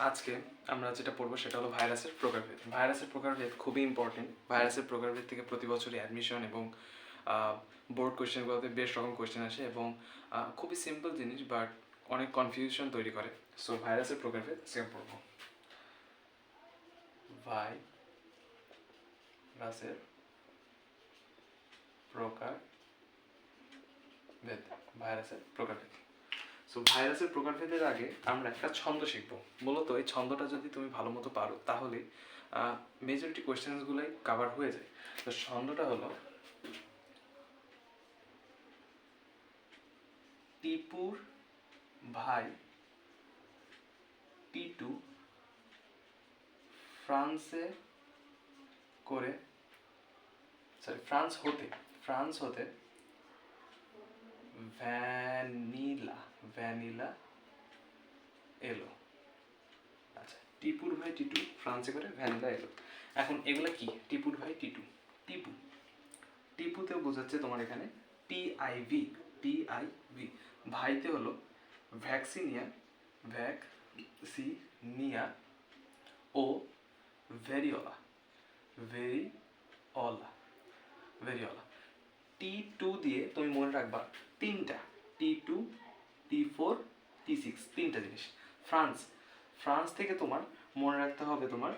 আজকে আমরা যেটা পড়বো সেটা হলো ভাইরাসের প্রকারভেদ। ভাইরাসের প্রকারভেদ খুবই ইম্পর্টেন্ট। ভাইরাসের প্রকারভেদ থেকে প্রতি বছরই অ্যাডমিশন এবং বোর্ড কোয়েশ্চেনগুলোতে বেশ রকম কোয়েশ্চেন আসে এবং খুবই সিম্পল জিনিস বাট অনেক কনফিউশন তৈরি করে। সো ভাইরাসের প্রকারভেদ আজকে পড়বো। ভাইরাসের প্রকারভেদ, ভাইরাসের প্রকারভেদ। সো ভাইরাসের প্রকারভেদের আগে আমরা একটা ছন্দ শিখবো। মূলত এই ছন্দটা যদি তুমি ভালো মতো পারো তাহলে মেজরিটি কোয়েশ্চেন্সগুলোই কাভার হয়ে যায়। তো ছন্দটা হলো টিপুর ভাই টিটু ফ্রান্স হতে ভ্যানিলা এলো। আচ্ছা, টিপুর ভাই টিটু ফ্রান্সে করে ভ্যানিলা এলো। এখন এগুলো কি? টিপুর ভাই টিটু, টিপুতে বোঝাচ্ছে তোমার এখানে টিআইভি, ভাইতে হলো ভ্যাকসিনিয়া ও ভেরিওলা। T2 দিয়ে তুমি মনে রাখবা তিনটা, T2, T4, T6, তিনটা জিনিস। ফ্রান্স থেকে তোমার মনে রাখতে হবে তোমার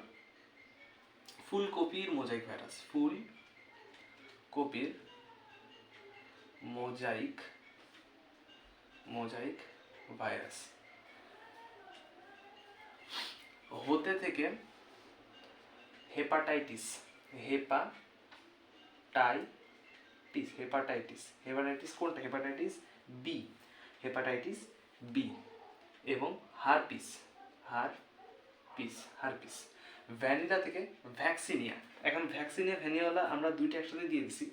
ফুলকপির মোজাইক ভাইরাস। হতে থেকে হেপাটাইটিস কোনটা? হেপাটাইটিস বি এবং হারপিস। ভ্যানিলা থেকে ভ্যাকসিনিয়া। এখন ভ্যাকসিনিয়া ভ্যানিওলা আমরা দুইটা একসাথে দিয়ে দিছি,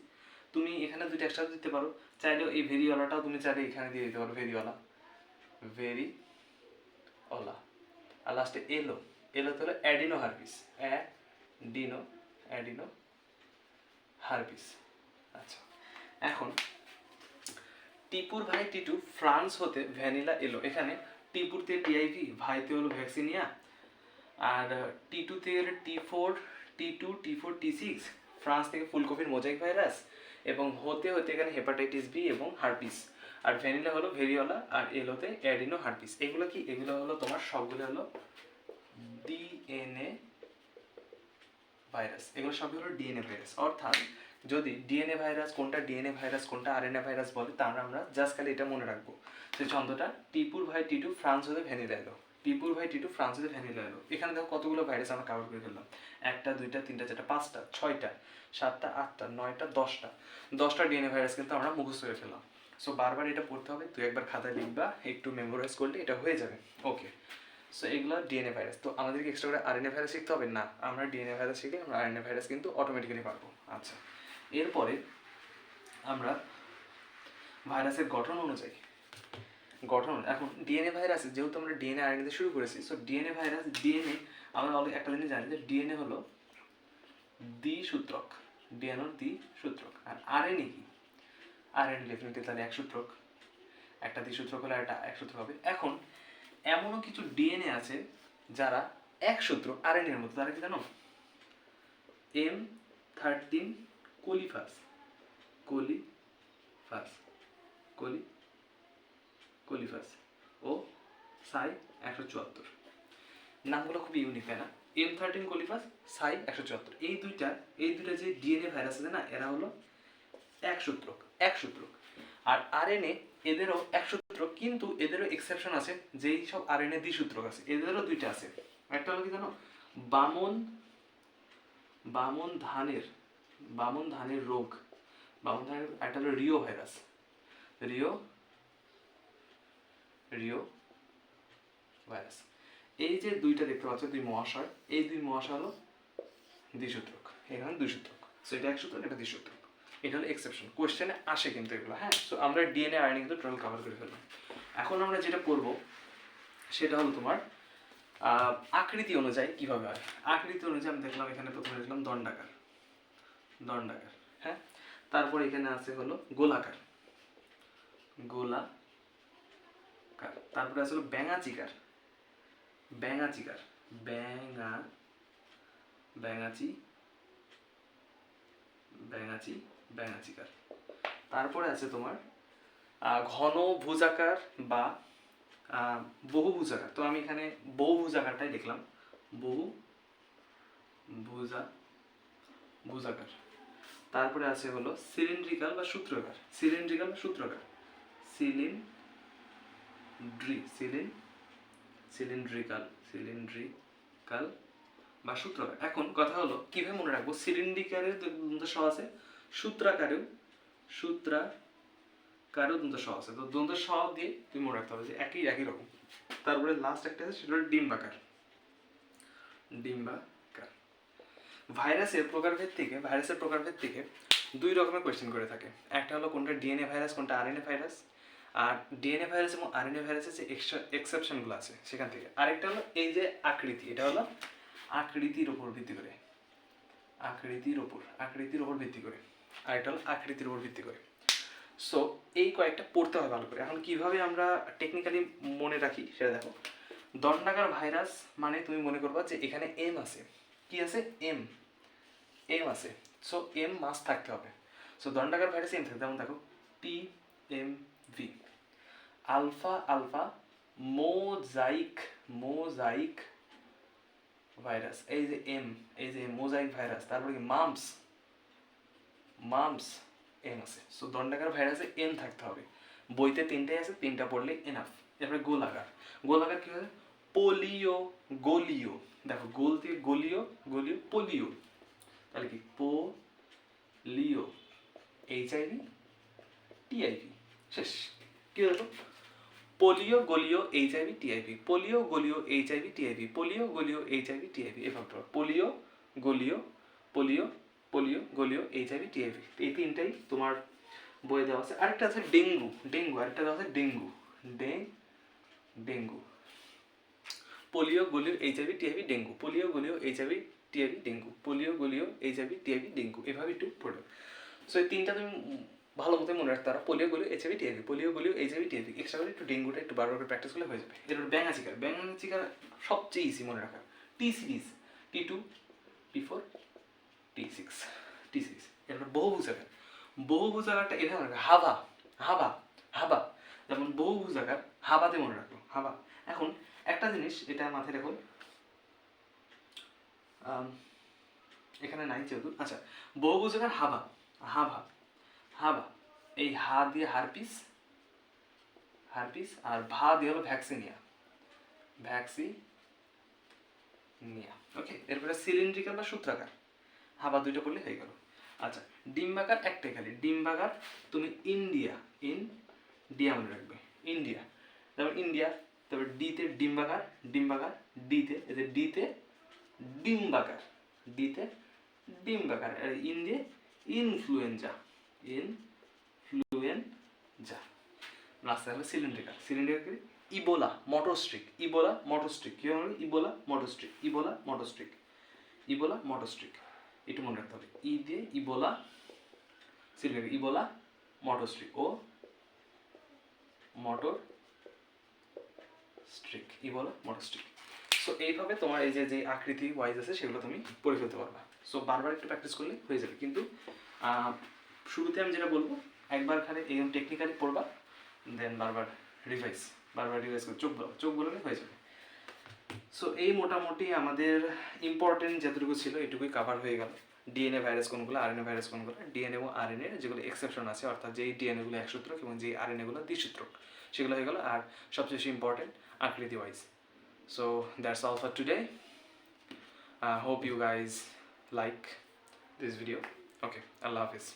তুমি এখানে দুইটা একসাথে দিতে পারো, চাইলেও এই ভেরিওলাটাও তুমি চাইলে এখানে দিয়ে দিতে পারো, ভেরিওলা। আর লাস্টে এলো তো হলো অ্যাডিনো হারপিস। আচ্ছা, এখন টিপুর ভাই টিটু ফ্রান্স হতে ভ্যানিলা এলো। এখানে টিপুরতে টিআইভি, ভাইতে হলো ভ্যাকসিনিয়া, আর টি2 থেকে টি4 টি6 ফ্রান্স থেকে ফুলকপির মোজাইক ভাইরাস, এবং হতে এখানে হেপাটাইটিস বি এবং হারপিস, আর ভ্যানিলা হলো ভেরিওলা, আর এলোতে অ্যাডিনো হারপিস। এগুলো কি? এগুলো হলো তোমার সবগুলো হলো ডিএনএ ভাইরাস। এগুলো সবই হলো ডিএনএ ভাইরাস। অর্থাৎ যদি ডিএনএ ভাইরাস কোনটা আরএনএ ভাইরাস বলে, তাহলে আমরা জাস্ট খালি এটা মনে রাখবো। সেই ছন্দটা টিপুর ভাই টিটু ফ্রান্স হতে ভ্যানিলা এলো। এখানে দেখো কতগুলো ভাইরাস আমরা কভার করে ফেললাম। 1টা 2টা 3টা 4টা 5টা 6টা 7টা 8টা 9টা 10টা ডিএনএ ভাইরাস কিন্তু আমরা মুখস্থ করে ফেললাম। সো বারবার এটা পড়তে হবে, তুই একবার খাতায় লিখবা, একটু মেমোরাইজ করলে এটা হয়ে যাবে। ওকে, সো এগুলো ডিএনএ ভাইরাস। তো আমাদেরকে এক্সট্রা করে আরএনএ ভাইরাস শিখতে হবে না, আমরা ডিএনএ ভাইরাস শিখে আমরা আরএনএ ভাইরাস কিন্তু অটোমেটিক্যালি পারবো। আচ্ছা, এরপরে আমরা ভাইরাসের গঠন অনুযায়ী এখন ডিএনএ ভাইরাস, যেহেতু আমরা ডিএনএ আরএনএ দিয়ে শুরু করেছি, সো ডিএনএ ভাইরাস, ডিএনএ আমরা একটা জিনিস জানি যে ডিএনএ হলো দ্বিসূত্রক, আর আরএনএ কি? আরএনএ ডেফিনেটলি তাহলে একসূত্রক, একটা দ্বিসূত্রক হলে একটা একসূত্রক হবে। এখন এমনও কিছু ডিএনএ আছে যারা একসূত্রক আরএনএ এর মতো, তারা কি জানো? M13 কোলিফাস ও সাই 174। নামগুলো খুবই ইউনিক, তাই না? M13 কোলিফাস, সাই 174, এই দুইটা যে ডিএনএ ভাইরাস আছে না, এরা হলো একসূত্রক। আর আরএনএ এদেরও একসূত্রক, কিন্তু এদেরও এক্সেপশন আছে। যেই সব আরএনএ দ্বিসূত্রক আছে, এদেরও দুইটা আছে। একটা হলো কি জানো? বামন ধানের রোগ, একটা হলো রিও ভাইরাস, এই যে দুইটা দেখতে পাচ্ছ, দুই মহাশয়, এই দুই মহাশয় হলো দ্বিসূত্রক, এখানে দুইসূত্রক। সো এটা একসূত্রক, এটা দ্বিসূত্রক, এটা হলো এক্সেপশন, কোশ্চেনে আসে কিন্তু এগুলো। হ্যাঁ, সো আমরা ডিএনএ আরএনএ কিন্তু টোটাল কভার করে ফেললাম। এখন আমরা যেটা করব সেটা হলো তোমার আকৃতি অনুযায়ী কিভাবে হয়। আকৃতি অনুযায়ী আমি দেখলাম, এখানে প্রথমে দেখলাম দণ্ডাকার, হ্যাঁ, তারপর এখানে আছে হলো গোলাকার, তারপরে আছে হলো ব্যাঙাচিকার, ব্যাঙাচিকার, ব্যাঙাচি, ব্যাঙাচিকার। তারপরে আছে তোমার ঘন ভুজাকার বা বহু ভুজাকার। তো আমি এখানে বহু ভুজাকারটাই লিখলাম, বহু ভুজাকার। তারপরে আছে হলো সিলিন্ড্রিক্যাল বা সূত্রাকার, সিলিন্ড্রিক্যাল বা সূত্রাকার। এখন কথা হলো কিভাবে মনে রাখবো, সিলিন্ড্রিক্যালের দ্বন্দ্ব স আছে, সূত্রাকারেও দ্বন্দ্ব স আছে, তো দ্বন্দ্ব স দিয়ে তুমি মনে রাখতে হবে যে একই রকম। তারপরে লাস্ট একটা আছে, সেটা হলো ডিম্বাকার। ভাইরাসের প্রকারভেদ থেকে দুই রকমের কোয়েশ্চেন করে থাকে। একটা হলো কোনটা ডিএনএ ভাইরাস, কোনটা আরএনএ ভাইরাস। আর ডিএনএ ভাইরাস এবং আরএনএ ভাইরাসের যে এক্সেপশনগুলো আছে সেখান থেকে। আরেকটা হলো এই যে আকৃতি, এটা হলো আকৃতির উপর ভিত্তি করে, আরেকটা হলো আকৃতির উপর ভিত্তি করে। সো এই কয়েকটা পড়তে হয় ভালো করে। এখন কিভাবে আমরা টেকনিক্যালি মনে রাখি সেটা দেখো। দণ্ডাকার ভাইরাস মানে তুমি মনে করবা যে এখানে এম আছে, কি আছে, এম আছে। সো এম মাস থাকতে হবে। সো দণ্ডাকার ভাইরাসে এম থাকে, যেমন দেখো T M V. Alpha mosaic virus, এই যে এম, মোজাইক ভাইরাস। তারপরে কি মামস এম আছে। সো দণ্ডাকার ভাইরাসে এম থাকতে হবে। বইতে তিনটাই আছে, তিনটা পড়লে এনাফ। এরপরে গোলাকার কি হয়, গোলিও। দেখো গোল থেকে গোলিও, পোলিও। তাহলে কি পোলিও, এইচআইভি, টিআইভি, শেষ। কি হলো, পোলিও, গোলিও, এইচআইভি, টিআইভি, পোলিও, গোলিও, এইচআইভি, টিআইভি, পোলিও, গোলিও, এইচআইভি, টিআইভি। এভাবে পোলিও, গোলিও, এইচআইভি, টিআইভি। এই তিনটাই তোমার বইয়ে দেওয়া আছে। আরেকটা আছে ডেঙ্গু, আরেকটা দেওয়া আছে ডেঙ্গু। পোলিও, গোলিও, এইচআইভি, টিআইভি, ডেঙ্গু, পোলিও, গোলিও, এইচআইভি, টিআইভি, ডেঙ্গু, পোলিও, গোলিও, এইচআইভি, টিআইভি, ডেঙ্গু। এভাবে একটু পড়বে। সো এই তিনটা তুমি ভালো মতো মনে রাখতে পারো, পোলিও, গোলিও, এইচআইভি, টিআইভি, পোলিও, গোলিও, এইচআইভি, টিআইভি। এক্সট্রা করে একটু ডেঙ্গুটা একটু বারবার করে প্র্যাকটিস করলে হয়ে যাবে। এরপর ব্যাঙাচিকার সবচেয়ে ইজি মনে রাখা। টি সিরিজ, T2, T4, T6। এরপর বহুভুজাকারটা এভাবে মনে রাখবে, হাবা। যেমন বহুভুজাকার হাবাতে মনে রাখবো, হাবা। এখন একটা জিনিস এটা মাথায় রাখো, এখানে নাই যেহেতু। আচ্ছা, বহুভুজাকার হাবা, এই হা দিয়ে হারপিস, আর ভা দিয়ে হলো ভ্যাকসিনিয়া। ওকে। এরপরে সিলিন্ড্রিক্যাল বা সূত্রাকার, হাবা দুইটা পড়লে হয়ে গেল। আচ্ছা, ডিম্বাকার একটাই খালি, ডিম্বাকার তুমি ইন্ডিয়া মনে রাখবে, ইন্ডিয়া। তারপর ইন্ডিয়া, তারপর ডিতে ডিম্বাকার, ডিতে, এতে ডিতে ডিম্বাকার, আর ইন্ডিয়া ইনফ্লুয়েঞ্জা। লাস্টে হলো সিলিন্ড্রিক্যাল কি, ইবোলা মটোস্ট্রিক। কি হবে, ইবোলা মটোস্ট্রিক। একটু মনে রাখতে হবে, ই দিয়ে ইবোলা, সিলিন্ড্রিক্যাল, ইবোলা মটোস্ট্রিক ও মটোস্ট্রিক। সো এইভাবে তোমার এই যে আকৃতি ওয়াইজ আছে সেগুলো তুমি পড়ে ফেলতে পারবা। সো বারবার একটু প্র্যাকটিস করলে হয়ে যাবে। কিন্তু শুরুতে আমি যেটা বলবো, একবার খালি এরকম টেকনিক্যালি পড়বা, দেন বারবার রিভাইজ করে চোখ বললে হয়ে যাবে। সো এই মোটামুটি আমাদের ইম্পর্টেন্ট যতটুকু ছিল এটুকুই কাভার হয়ে গেল। ডিএনএ ভাইরাস কোনগুলো, আরএনএ ভাইরাস কোনগুলো, ডিএনএ এবং আরএনএ যেগুলো এক্সেপশন আছে, অর্থাৎ যেই ডিএনএগুলো একসূত্রক এবং যেই আরএনএগুলো দ্বিসূত্রক, সেগুলো হয়ে গেল। আর সবচেয়ে বেশি ইম্পর্টেন্ট আকৃতি wise. So that's all for today. Hope you guys like this video. Okay, Allah Hafiz.